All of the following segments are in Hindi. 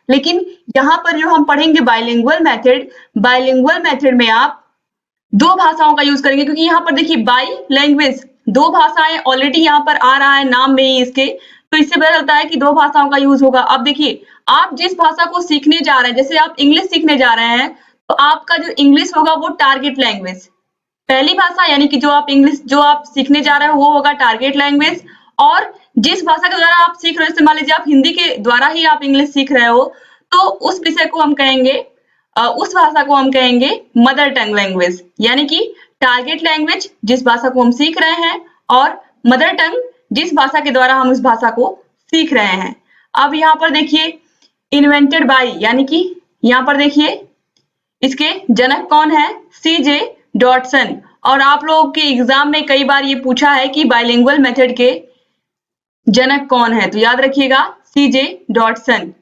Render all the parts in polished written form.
लेकिन यहाँ पर जो हम पढ़ेंगे बाइलिंगुअल मेथड में आप 2 भाषाओं का यूज करेंगे, क्योंकि यहाँ पर देखिए बाई लैंग्वेज 2 भाषाएं ऑलरेडी यहाँ पर आ रहा है नाम में ही इसके, तो इससे पता चलता है कि 2 भाषाओं का यूज होगा। अब देखिए आप जिस भाषा को सीखने जा रहे हैं, जैसे आप इंग्लिश सीखने जा रहे हैं, तो आपका जो इंग्लिश होगा वो टारगेट लैंग्वेज, पहली भाषा यानी कि जो आप सीखने जा रहे हो वो होगा टारगेट लैंग्वेज। और जिस भाषा के द्वारा आप सीख रहे हो, जैसे मान लीजिए आप हिंदी के द्वारा ही आप इंग्लिश सीख रहे हो, तो उस विषय को हम कहेंगे उस भाषा को हम कहेंगे मदर टंग लैंग्वेज, यानी कि टारगेट लैंग्वेज जिस भाषा को हम सीख रहे हैं, और मदर टंग जिस भाषा के द्वारा हम उस भाषा को सीख रहे हैं। अब यहाँ पर देखिए इन्वेंटेड बाय, यानी कि यहाँ पर देखिए इसके जनक कौन है, C.J. डॉटसन। और आप लोगों के एग्जाम में कई बार ये पूछा है कि बाइलिंगुअल मेथड के जनक कौन है, तो याद रखिएगा C.J. डॉटसन।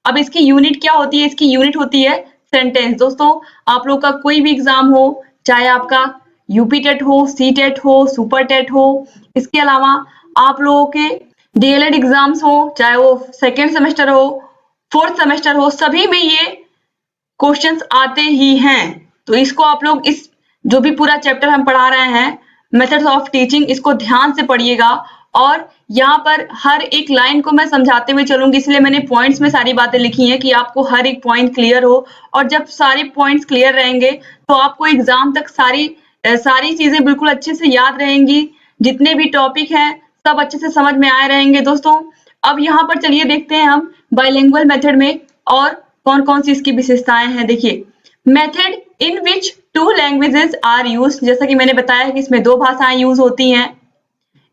अब इसकी यूनिट क्या होती है, इसकी यूनिट होती है सेंटेंस। दोस्तों आप लोग का कोई भी एग्जाम हो, चाहे आपका यूपी टेट हो, सी टेट हो, सुपर टेट हो, इसके अलावा आप लोगों के डीएलएड एग्जाम्स हो, चाहे वो सेकेंड सेमेस्टर हो, फोर्थ सेमेस्टर हो, सभी में ये क्वेश्चंस आते ही हैं। तो इसको आप लोग इस जो भी पूरा चैप्टर हम पढ़ा रहे हैं मेथड्स ऑफ टीचिंग, इसको ध्यान से पढ़िएगा। और यहाँ पर हर एक लाइन को मैं समझाते हुए चलूंगी, इसलिए मैंने पॉइंट्स में सारी बातें लिखी हैं कि आपको हर एक पॉइंट क्लियर हो। और जब सारे पॉइंट्स क्लियर रहेंगे तो आपको एग्जाम तक सारी चीजें बिल्कुल अच्छे से याद रहेंगी, जितने भी टॉपिक हैं सब अच्छे से समझ में आए रहेंगे। दोस्तों अब यहाँ पर चलिए देखते हैं हम बाइलिंगुअल मेथड में और कौन कौन सी इसकी विशेषताएं हैं। देखिए method in which 2 languages are used, जैसा कि मैंने बताया कि इसमें 2 भाषाएं यूज होती हैं।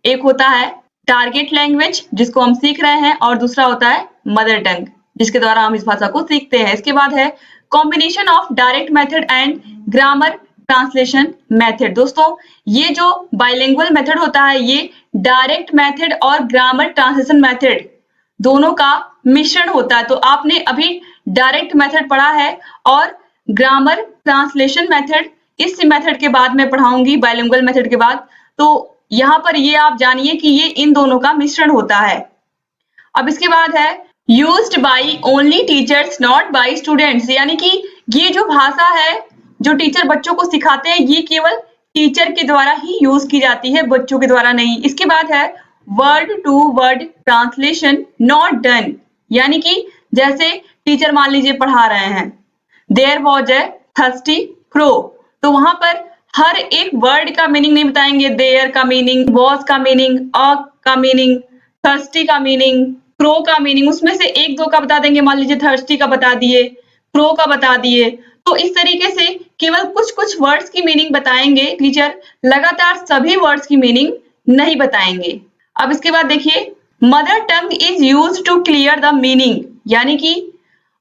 एक होता है टारगेट लैंग्वेज जिसको हम सीख रहे हैं, और दूसरा होता है मदर टंग जिसके द्वारा हम इस भाषा को सीखते हैं। इसके बाद है combination of direct method and grammar translation method. दोस्तों ये जो बाइलिंगुअल मेथड होता है ये डायरेक्ट मेथड और ग्रामर ट्रांसलेशन मेथड दोनों का मिश्रण होता है। तो आपने अभी डायरेक्ट मेथड पढ़ा है और ग्रामर ट्रांसलेशन मेथड इस मेथड के बाद मैं पढ़ाऊंगी, बाइलिंगुअल मेथड के बाद। तो यहाँ पर ये आप जानिए कि ये इन दोनों का मिश्रण होता है। अब इसके बाद है used by only teachers not by students, यानी कि ये जो भाषा है जो टीचर बच्चों को सिखाते हैं ये केवल टीचर के द्वारा ही यूज की जाती है, बच्चों के द्वारा नहीं। इसके बाद है word to word translation not done, यानी कि जैसे टीचर मान लीजिए पढ़ा रहे हैं, there was a thirsty crow, तो वहां पर हर एक वर्ड का मीनिंग नहीं बताएंगे। देयर का मीनिंग, वॉज का मीनिंग, अ का मीनिंग, थर्स्टी का मीनिंग, क्रो का मीनिंग, उसमें से 1-2 का बता देंगे। मान लीजिए थर्स्टी का बता दिए, क्रो का बता दिए। तो इस तरीके से केवल कुछ वर्ड्स की मीनिंग बताएंगे टीचर, लगातार सभी वर्ड्स की मीनिंग नहीं बताएंगे। अब इसके बाद देखिए mother tongue is used to clear the meaning, यानी कि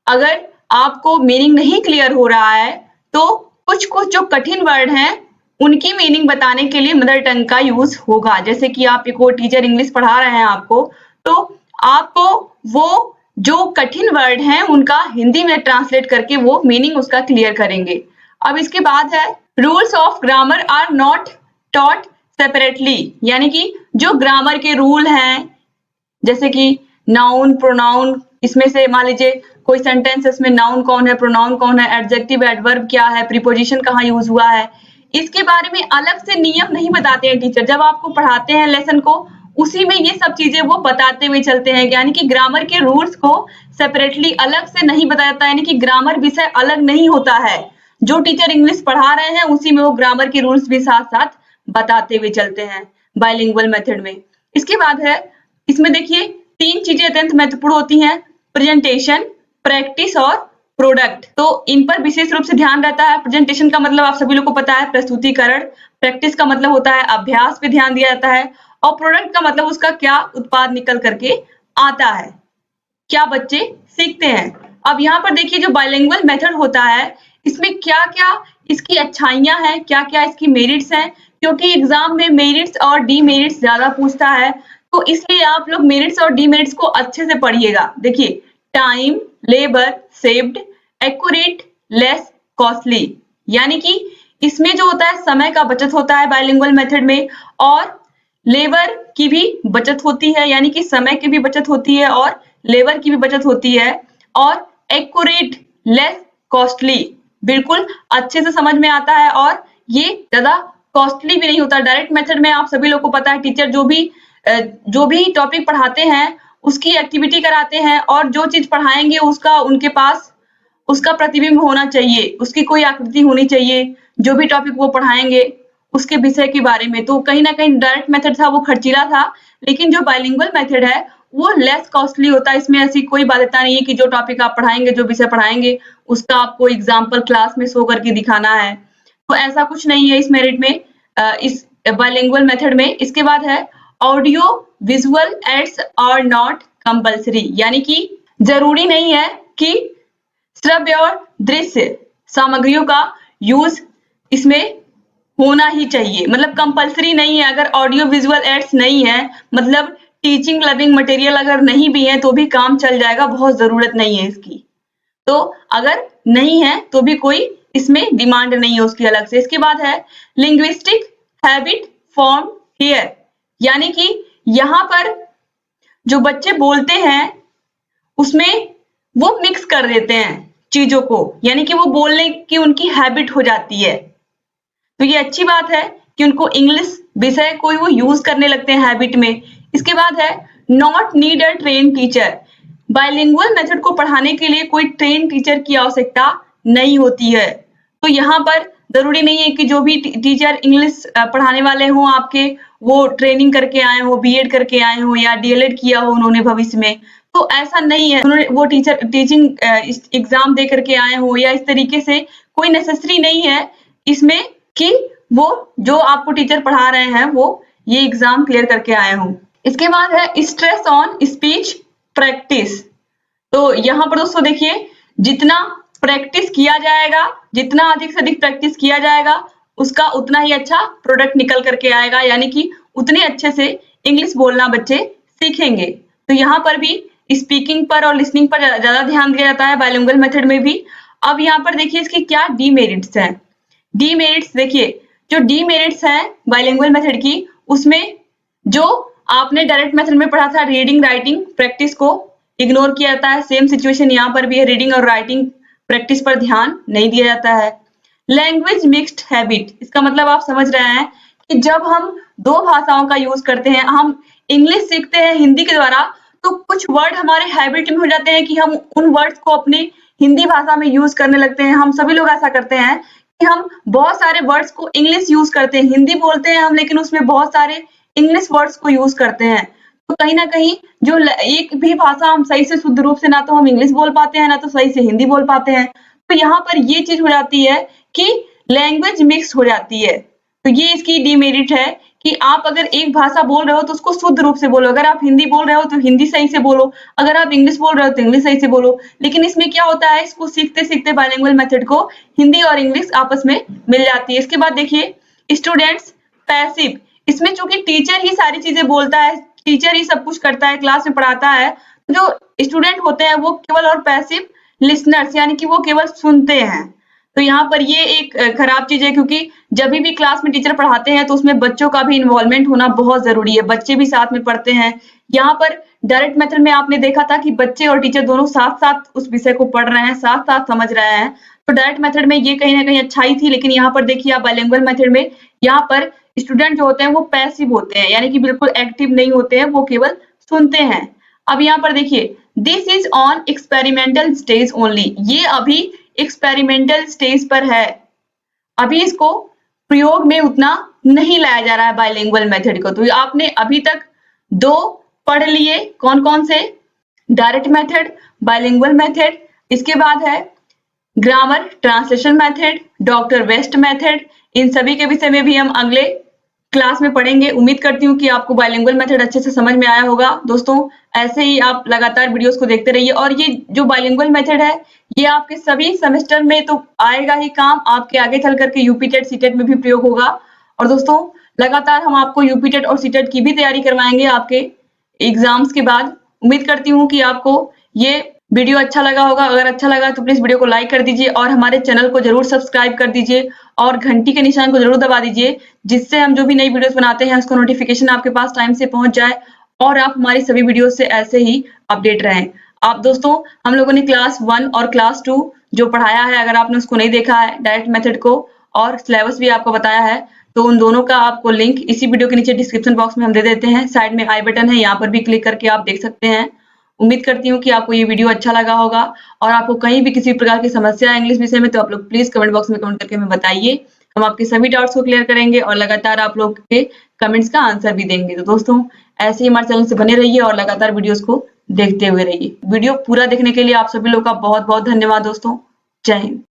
अगर आपको मीनिंग नहीं क्लियर हो रहा है तो कुछ जो कठिन वर्ड हैं उनकी मीनिंग बताने के लिए मदर टंग का यूज होगा। जैसे कि आप को टीचर इंग्लिश पढ़ा रहे हैं आपको, तो आपको वो जो कठिन वर्ड हैं उनका हिंदी में ट्रांसलेट करके वो मीनिंग उसका क्लियर करेंगे। अब इसके बाद है rules of grammar are not taught separately, यानी कि जो ग्रामर के रूल हैं जैसे कि नाउन, प्रोनाउन, इसमें से मान लीजिए कोई सेंटेंस में नाउन कौन है, प्रोनाउन कौन है, एडजेक्टिव एडवर्ब क्या है, प्रीपोजिशन कहाँ यूज हुआ है, इसके बारे में अलग से नियम नहीं बताते हैं टीचर। जब आपको पढ़ाते हैं लेसन को उसी में ये सब चीजें वो बताते हुए चलते हैं, यानी कि ग्रामर के रूल्स को सेपरेटली अलग से नहीं बताया जाता, यानी कि ग्रामर विषय अलग नहीं होता है। जो टीचर इंग्लिश पढ़ा रहे हैं उसी में वो ग्रामर के रूल्स भी साथ साथ बताते हुए चलते हैं बाइलिंगुअल मेथड में। इसके बाद है इसमें देखिए 3 चीजें अत्यंत महत्वपूर्ण होती हैं, प्रेजेंटेशन, प्रैक्टिस और प्रोडक्ट। तो इन पर विशेष रूप से ध्यान रहता है। प्रेजेंटेशन का मतलब आप सभी लोग को पता है, प्रस्तुतिकरण। प्रैक्टिस का मतलब होता है अभ्यास पे ध्यान दिया जाता है, और प्रोडक्ट का मतलब उसका क्या उत्पाद निकल करके आता है, क्या बच्चे सीखते हैं। अब यहाँ पर देखिए जो बाइलिंगुअल मेथड होता है इसमें क्या क्या इसकी अच्छाइयां हैं, क्या क्या इसकी मेरिट्स हैं, क्योंकि एग्जाम में मेरिट्स और डीमेरिट्स ज्यादा पूछता है, तो इसलिए आप लोग मेरिट्स और डीमेरिट्स को अच्छे से पढ़िएगा। देखिए time, labour saved, accurate, less costly, यानी कि इसमें जो होता है समय का बचत होता है बाइलिंगुअल मेथड में, और लेबर की भी बचत होती है, यानी कि समय की भी बचत होती है और लेबर की भी बचत होती है, और एक्यूरेट, लेस कॉस्टली, बिल्कुल अच्छे से समझ में आता है और ये ज्यादा कॉस्टली भी नहीं होता। डायरेक्ट मेथड में आप सभी लोग को पता है टीचर जो भी टॉपिक पढ़ाते हैं उसकी एक्टिविटी कराते हैं और जो चीज पढ़ाएंगे उसका उनके पास उसका प्रतिबिंब होना चाहिए, उसकी कोई आकृति होनी चाहिए, जो भी टॉपिक वो पढ़ाएंगे उसके विषय के बारे में। तो कहीं ना कहीं डायरेक्ट मेथड था वो खर्चीला था, लेकिन जो बाइलिंगुअल मेथड है वो लेस कॉस्टली होता है। इसमें ऐसी कोई बाध्यता नहीं है कि जो टॉपिक आप पढ़ाएंगे, जो विषय पढ़ाएंगे उसका आपको एग्जाम्पल क्लास में शो करके दिखाना है, तो ऐसा कुछ नहीं है इस मेरिट में, इस बाइलिंगुअल मेथड में। इसके बाद है audio visual aids are not compulsory, यानी कि जरूरी नहीं है कि श्रव्य और दृश्य सामग्रियों का यूज इसमें होना ही चाहिए, मतलब कंपल्सरी नहीं है। अगर ऑडियो विजुअल एड्स नहीं है, मतलब टीचिंग लर्निंग मटेरियल अगर नहीं भी है तो भी काम चल जाएगा, बहुत जरूरत नहीं है इसकी। तो अगर नहीं है तो भी कोई इसमें डिमांड नहीं है उसकी अलग से। इसके बाद है लिंग्विस्टिक हैबिट फॉर्म हियर, यानी कि यहाँ पर जो बच्चे बोलते हैं उसमें वो मिक्स कर देते हैं चीजों को, यानी कि वो बोलने की उनकी हैबिट हो जाती है। तो ये अच्छी बात है कि उनको इंग्लिश विषय को वो यूज करने लगते हैं हैबिट में। इसके बाद है not need a train teacher, bilingual method को पढ़ाने के लिए कोई ट्रेन टीचर की आवश्यकता नहीं होती है। तो यहाँ पर जरूरी नहीं है कि जो भी टीचर इंग्लिश पढ़ाने वाले हों आपके, वो ट्रेनिंग करके आए हो, बीएड करके आए हो या डीएलएड किया हो उन्होंने भविष्य में, तो ऐसा नहीं है। उन्होंने वो टीचिंग एग्जाम दे करके आए हो या इस तरीके से कोई नेसेसरी नहीं है इसमें कि वो जो आपको टीचर पढ़ा रहे हैं वो ये एग्जाम क्लियर करके आए हो। इसके बाद है स्ट्रेस ऑन स्पीच प्रैक्टिस। तो यहाँ पर दोस्तों देखिए, जितना प्रैक्टिस किया जाएगा, जितना अधिक से अधिक प्रैक्टिस किया जाएगा उसका उतना ही अच्छा प्रोडक्ट निकल करके आएगा, यानी कि उतने अच्छे से इंग्लिश बोलना बच्चे सीखेंगे। तो यहाँ पर भी स्पीकिंग पर और लिसनिंग पर ज्यादा ध्यान दिया जाता है बाइलिंगुअल मेथड में भी। अब यहाँ पर देखिए इसके क्या डीमेरिट्स हैं। डीमेरिट्स देखिए, जो डीमेरिट्स हैं बाइलिंगुअल मेथड की, उसमें जो आपने डायरेक्ट मेथड में पढ़ा था रीडिंग राइटिंग प्रैक्टिस को इग्नोर किया जाता है। सेम सिचुएशन यहाँ पर भी है, रीडिंग और राइटिंग प्रैक्टिस पर ध्यान नहीं दिया जाता है। लैंग्वेज मिक्स्ड हैबिट, इसका मतलब आप समझ रहे हैं कि जब हम दो भाषाओं का यूज करते हैं, हम इंग्लिश सीखते हैं हिंदी के द्वारा, तो कुछ वर्ड हमारे हैबिट में हो जाते हैं कि हम उन वर्ड्स को अपने हिंदी भाषा में यूज करने लगते हैं। हम सभी लोग ऐसा करते हैं कि हम बहुत सारे वर्ड्स को इंग्लिश यूज करते हैं, हिंदी बोलते हैं हम, लेकिन उसमें बहुत सारे इंग्लिश वर्ड्स को यूज करते हैं। तो कहीं ना कहीं जो एक भी भाषा हम सही से शुद्ध रूप से ना तो हम इंग्लिश बोल पाते हैं ना तो सही से हिंदी बोल पाते हैं। तो यहाँ पर ये चीज हो जाती है कि लैंग्वेज मिक्स हो जाती है। तो ये इसकी डीमेरिट है कि आप अगर एक भाषा बोल रहे हो तो उसको शुद्ध रूप से बोलो, अगर आप हिंदी बोल रहे हो तो हिंदी सही से बोलो, अगर आप इंग्लिश बोल रहे हो तो इंग्लिश सही से बोलो। लेकिन इसमें क्या होता है, इसको सीखते सीखते बाइलिंगुअल मेथड को हिंदी और इंग्लिश आपस में मिल जाती है। इसके बाद देखिए स्टूडेंट्स पैसिव, इसमें चूंकि टीचर ही सारी चीजें बोलता है, टीचर ही सब कुछ करता है, क्लास में पढ़ाता है, जो स्टूडेंट होते हैं वो केवल और पैसिव लिसनर्स, यानी कि वो केवल सुनते हैं। तो यहाँ पर ये एक खराब चीज है, क्योंकि जब भी क्लास में टीचर पढ़ाते हैं तो उसमें बच्चों का भी इन्वॉल्वमेंट होना बहुत जरूरी है, बच्चे भी साथ में पढ़ते हैं। यहाँ पर डायरेक्ट मेथड में आपने देखा था कि बच्चे और टीचर दोनों साथ साथ उस विषय को पढ़ रहे हैं, साथ साथ समझ रहे हैं। तो डायरेक्ट मेथड में ये कहीं ना कहीं अच्छाई थी, लेकिन यहाँ पर देखिए आप बाइलिंगुअल मेथड में यहाँ पर स्टूडेंट जो होते हैं वो पैसिव होते हैं, यानी कि बिल्कुल एक्टिव नहीं होते हैं, वो केवल सुनते हैं। अब यहाँ पर देखिए this is on experimental stage only, ये अभी एक्सपेरिमेंटल स्टेज पर है, अभी इसको प्रयोग में उतना नहीं लाया जा रहा है बाइलिंगुअल मेथड को। तो आपने अभी तक दो पढ़ लिए, कौन कौन से, डायरेक्ट मेथड, बाइलिंगुअल मेथड, इसके बाद है grammar translation method, doctor West method. इन सभी के विषय में भी हम अगले क्लास में पढ़ेंगे। उम्मीद करती हूँ कि आपको बाइलिंगुअल मेथड अच्छे से समझ में आया होगा। दोस्तों ऐसे ही आप लगातार वीडियोस को देखते रहिए, और ये जो बाइलिंगुअल मेथड है ये आपके सभी सेमेस्टर में तो आएगा ही काम, आपके आगे चल करके यूपीटेट सीटेट में भी प्रयोग होगा। और दोस्तों लगातार हम आपको यूपीटेट और सीटेट की भी तैयारी करवाएंगे आपके एग्जाम्स के बाद। उम्मीद करती हूँ कि आपको ये वीडियो अच्छा लगा होगा। अगर अच्छा लगा तो प्लीज वीडियो को लाइक कर दीजिए और हमारे चैनल को जरूर सब्सक्राइब कर दीजिए और घंटी के निशान को जरूर दबा दीजिए, जिससे हम जो भी नई वीडियोस बनाते हैं उसका नोटिफिकेशन आपके पास टाइम से पहुंच जाए और आप हमारी सभी वीडियो से ऐसे ही अपडेट रहें। आप दोस्तों हम लोगों ने क्लास 1 और क्लास 2 जो पढ़ाया है, अगर आपने उसको नहीं देखा है डायरेक्ट मेथड को, और सिलेबस भी आपको बताया है, तो उन दोनों का आपको लिंक इसी वीडियो के नीचे डिस्क्रिप्शन बॉक्स में हम दे देते हैं। साइड में आई बटन है, यहाँ पर भी क्लिक करके आप देख सकते हैं। उम्मीद करती हूँ कि आपको ये वीडियो अच्छा लगा होगा, और आपको कहीं भी किसी प्रकार की समस्या है इंग्लिश विषय में तो आप लोग प्लीज कमेंट बॉक्स में कमेंट करके हमें बताइए। हम आपके सभी डाउट्स को क्लियर करेंगे और लगातार आप लोग के कमेंट्स का आंसर भी देंगे। तो दोस्तों ऐसे ही हमारे चैनल से बने रहिए और लगातार वीडियोस को देखते हुए रहिए। वीडियो पूरा देखने के लिए आप सभी लोग का बहुत बहुत धन्यवाद दोस्तों। जय हिंद।